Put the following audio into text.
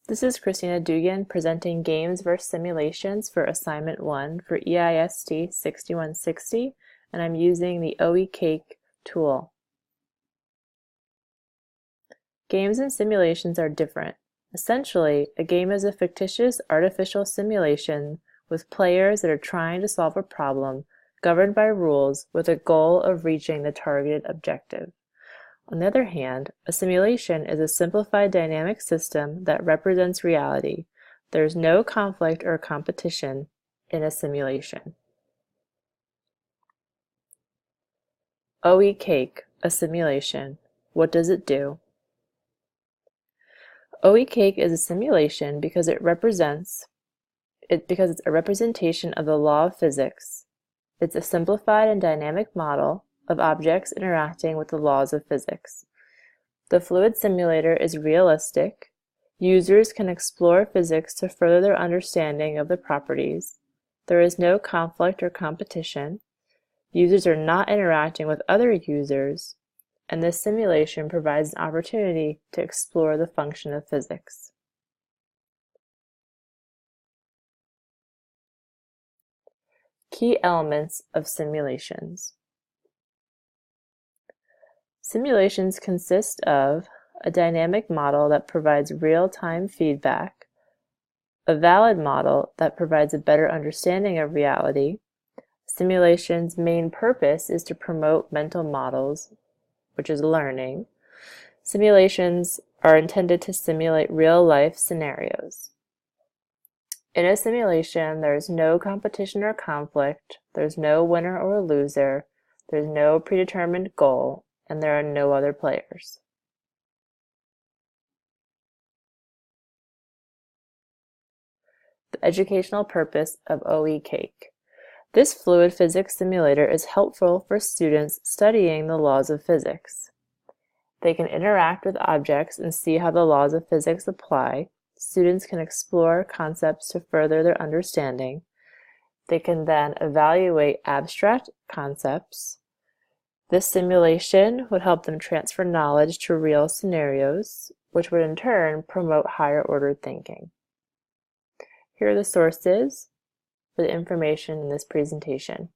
This is Christina Dugan presenting Games vs. Simulations for Assignment 1 for EISD 6160, and I'm using the OE-Cake tool. Games and simulations are different. Essentially, a game is a fictitious artificial simulation with players that are trying to solve a problem governed by rules with a goal of reaching the targeted objective. On the other hand, a simulation is a simplified dynamic system that represents reality. There is no conflict or competition in a simulation. OE-Cake, a simulation. What does it do? OE-Cake is a simulation because it's a representation of the law of physics. It's a simplified and dynamic model of objects interacting with the laws of physics. The fluid simulator is realistic. Users can explore physics to further their understanding of the properties. There is no conflict or competition. Users are not interacting with other users, and this simulation provides an opportunity to explore the function of physics. Key elements of simulations. Simulations consist of a dynamic model that provides real-time feedback, a valid model that provides a better understanding of reality. Simulation's main purpose is to promote mental models, which is learning. Simulations are intended to simulate real-life scenarios. In a simulation, there's no competition or conflict, there's no winner or loser, there's no predetermined goal, and there are no other players. The educational purpose of OE-Cake. This fluid physics simulator is helpful for students studying the laws of physics. They can interact with objects and see how the laws of physics apply. Students can explore concepts to further their understanding. They can then evaluate abstract concepts. This simulation would help them transfer knowledge to real scenarios, which would in turn promote higher order thinking. Here are the sources for the information in this presentation.